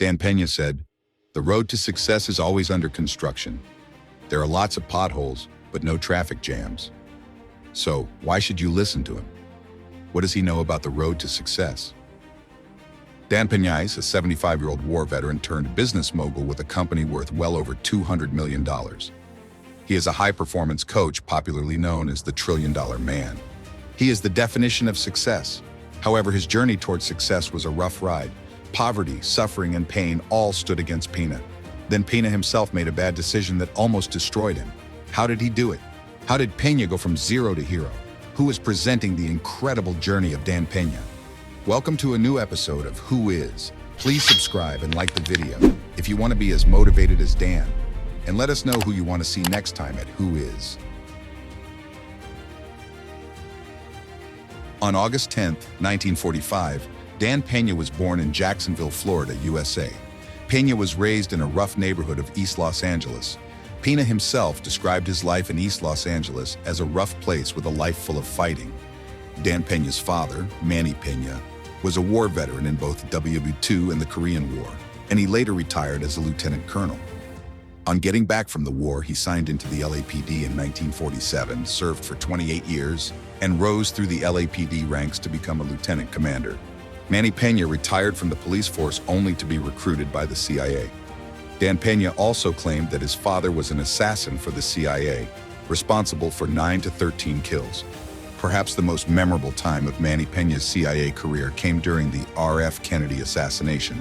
Dan Peña said, "The road to success is always under construction. There are lots of potholes, but no traffic jams. So, why should you listen to him? What does he know about the road to success?" Dan Peña is a 75-year-old war veteran turned business mogul with a company worth well over $200 million. He is a high-performance coach popularly known as the $1 Trillion Man. He is the definition of success. However, his journey towards success was a rough ride. Poverty, suffering, and pain all stood against Pena. Then Pena himself made a bad decision that almost destroyed him. How did he do it? How did Peña go from zero to hero? Who is presenting the incredible journey of Dan Peña? Welcome to a new episode of Who Is. Please subscribe and like the video if you want to be as motivated as Dan. And let us know who you want to see next time at Who Is. On August 10, 1945, Dan Peña was born in Jacksonville, Florida, USA. Peña was raised in a rough neighborhood of East Los Angeles. Pena himself described his life in East Los Angeles as a rough place with a life full of fighting. Dan Peña's father, Manny Peña, was a war veteran in both World War II and the Korean War, and he later retired as a lieutenant colonel. On getting back from the war, he signed into the LAPD in 1947, served for 28 years, and rose through the LAPD ranks to become a lieutenant commander. Manny Peña retired from the police force only to be recruited by the CIA. Dan Peña also claimed that his father was an assassin for the CIA, responsible for 9 to 13 kills. Perhaps the most memorable time of Manny Peña's CIA career came during the RF Kennedy assassination,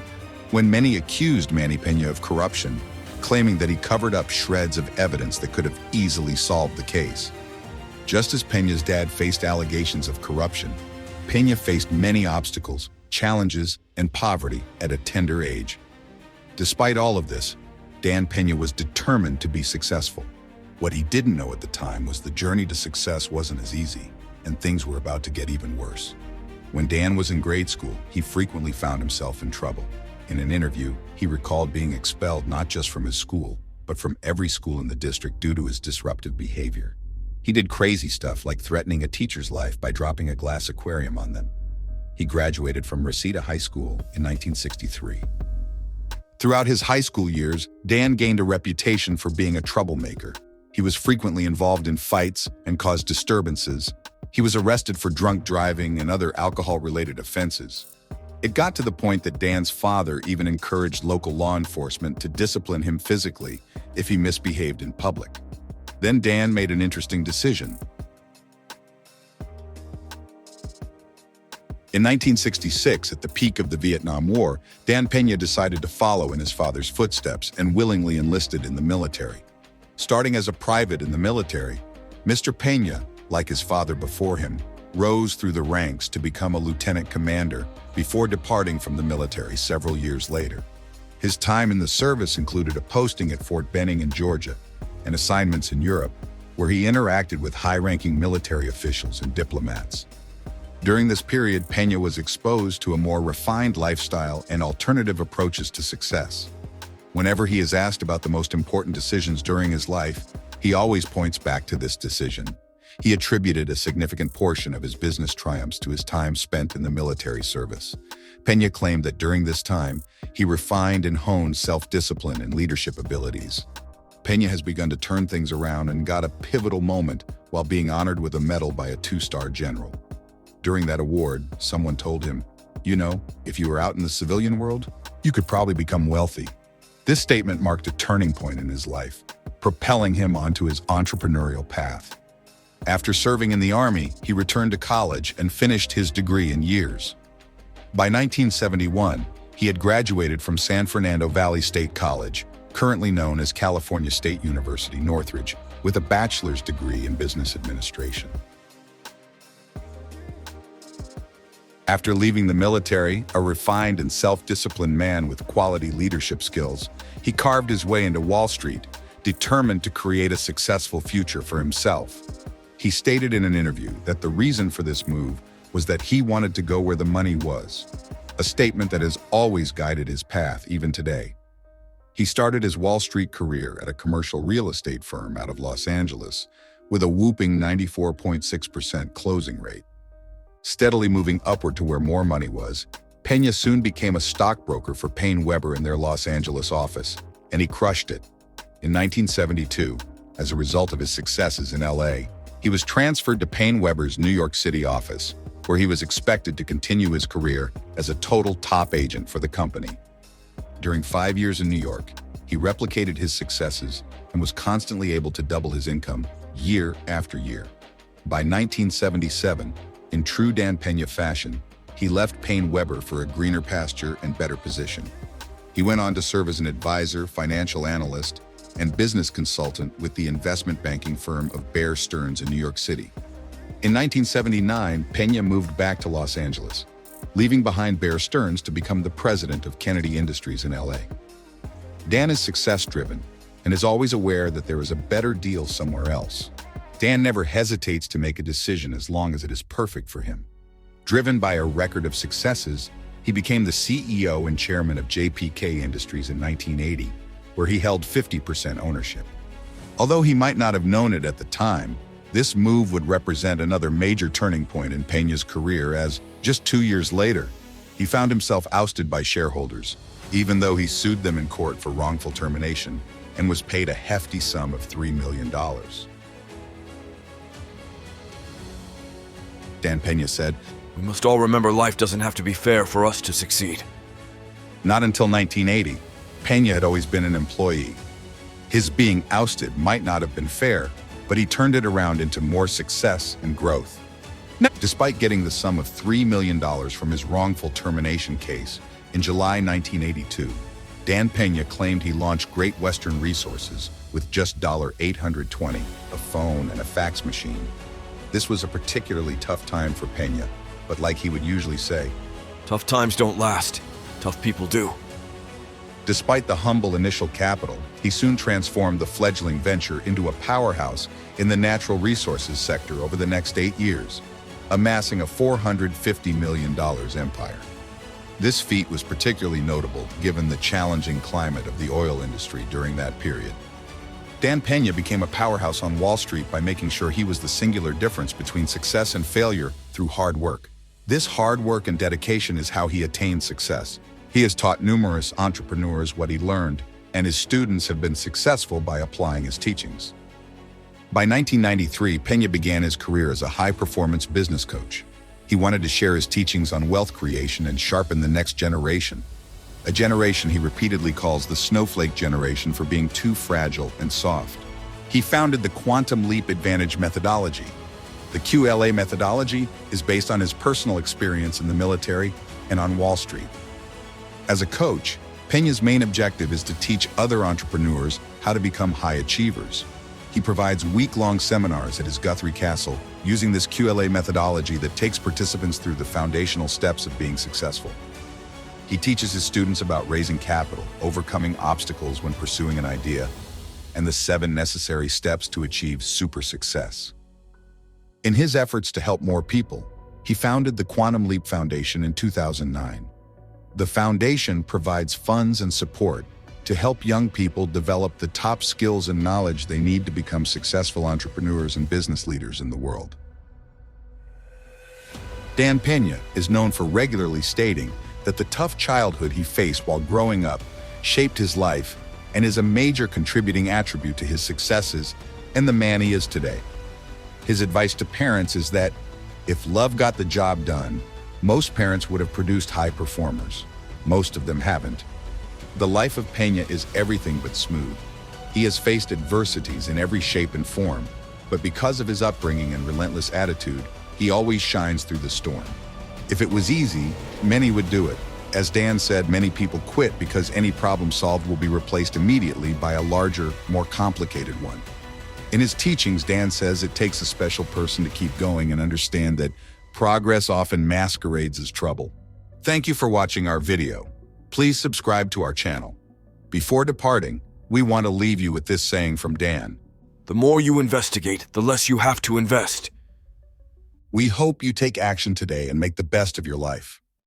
when many accused Manny Peña of corruption, claiming that he covered up shreds of evidence that could have easily solved the case. Just as Peña's dad faced allegations of corruption, Peña faced many obstacles, challenges, and poverty at a tender age. Despite all of this, Dan Peña was determined to be successful. What he didn't know at the time was the journey to success wasn't as easy, and things were about to get even worse. When Dan was in grade school, he frequently found himself in trouble. In an interview, he recalled being expelled not just from his school, but from every school in the district due to his disruptive behavior. He did crazy stuff like threatening a teacher's life by dropping a glass aquarium on them. He graduated from Reseda High School in 1963. Throughout his high school years, Dan gained a reputation for being a troublemaker. He was frequently involved in fights and caused disturbances. He was arrested for drunk driving and other alcohol-related offenses. It got to the point that Dan's father even encouraged local law enforcement to discipline him physically if he misbehaved in public. Then Dan made an interesting decision. In 1966, at the peak of the Vietnam War, Dan Peña decided to follow in his father's footsteps and willingly enlisted in the military. Starting as a private in the military, Mr. Peña, like his father before him, rose through the ranks to become a lieutenant commander before departing from the military several years later. His time in the service included a posting at Fort Benning in Georgia and assignments in Europe, where he interacted with high-ranking military officials and diplomats. During this period, Peña was exposed to a more refined lifestyle and alternative approaches to success. Whenever he is asked about the most important decisions during his life, he always points back to this decision. He attributed a significant portion of his business triumphs to his time spent in the military service. Peña claimed that during this time, he refined and honed self-discipline and leadership abilities. Peña has begun to turn things around and got a pivotal moment while being honored with a medal by a 2-star general. During that award, someone told him, "You know, if you were out in the civilian world, you could probably become wealthy." This statement marked a turning point in his life, propelling him onto his entrepreneurial path. After serving in the Army, he returned to college and finished his degree in years. By 1971, he had graduated from San Fernando Valley State College, currently known as California State University, Northridge, with a bachelor's degree in business administration. After leaving the military, a refined and self-disciplined man with quality leadership skills, he carved his way into Wall Street, determined to create a successful future for himself. He stated in an interview that the reason for this move was that he wanted to go where the money was, a statement that has always guided his path even today. He started his Wall Street career at a commercial real estate firm out of Los Angeles with a whopping 94.6% closing rate. Steadily moving upward to where more money was, Pena soon became a stockbroker for Payne Weber in their Los Angeles office, and he crushed it. In 1972, as a result of his successes in LA, he was transferred to Payne Weber's New York City office, where he was expected to continue his career as a total top agent for the company. During 5 years in New York, he replicated his successes and was constantly able to double his income year after year. By 1977, in true Dan Peña fashion, he left Payne Weber for a greener pasture and better position. He went on to serve as an advisor, financial analyst, and business consultant with the investment banking firm of Bear Stearns in New York City. In 1979, Peña moved back to Los Angeles, leaving behind Bear Stearns to become the president of Kennedy Industries in LA. Dan is success-driven and is always aware that there is a better deal somewhere else. Dan never hesitates to make a decision as long as it is perfect for him. Driven by a record of successes, he became the CEO and chairman of JPK Industries in 1980, where he held 50% ownership. Although he might not have known it at the time, this move would represent another major turning point in Peña's career as, just 2 years later, he found himself ousted by shareholders, even though he sued them in court for wrongful termination and was paid a hefty sum of $3 million. Dan Peña said, "We must all remember life doesn't have to be fair for us to succeed." Not until 1980, Peña had always been an employee. His being ousted might not have been fair, but he turned it around into more success and growth. Despite getting the sum of $3 million from his wrongful termination case in July 1982, Dan Peña claimed he launched Great Western Resources with just $820, a phone and a fax machine. This was a particularly tough time for Peña, but like he would usually say, "Tough times don't last. Tough people do." Despite the humble initial capital, he soon transformed the fledgling venture into a powerhouse in the natural resources sector over the next 8 years, amassing a $450 million empire. This feat was particularly notable given the challenging climate of the oil industry during that period. Dan Peña became a powerhouse on Wall Street by making sure he was the singular difference between success and failure through hard work. This hard work and dedication is how he attained success. He has taught numerous entrepreneurs what he learned, and his students have been successful by applying his teachings. By 1993, Peña began his career as a high-performance business coach. He wanted to share his teachings on wealth creation and sharpen the next generation, a generation he repeatedly calls the snowflake generation for being too fragile and soft. He founded the Quantum Leap Advantage methodology. The QLA methodology is based on his personal experience in the military and on Wall Street. As a coach, Peña's main objective is to teach other entrepreneurs how to become high achievers. He provides week-long seminars at his Guthrie Castle using this QLA methodology that takes participants through the foundational steps of being successful. He teaches his students about raising capital, overcoming obstacles when pursuing an idea, and the 7 necessary steps to achieve super success. In his efforts to help more people, he founded the Quantum Leap Foundation in 2009. The foundation provides funds and support to help young people develop the top skills and knowledge they need to become successful entrepreneurs and business leaders in the world. Dan Peña is known for regularly stating that the tough childhood he faced while growing up shaped his life and is a major contributing attribute to his successes and the man he is today. His advice to parents is that if love got the job done, most parents would have produced high performers. Most of them haven't. The life of Peña is everything but smooth. He has faced adversities in every shape and form, but because of his upbringing and relentless attitude, he always shines through the storm. If it was easy, many would do it. As Dan said, many people quit because any problem solved will be replaced immediately by a larger, more complicated one. In his teachings, Dan says it takes a special person to keep going and understand that progress often masquerades as trouble. Thank you for watching our video. Please subscribe to our channel. Before departing, we want to leave you with this saying from Dan. The more you investigate, the less you have to invest. We hope you take action today and make the best of your life.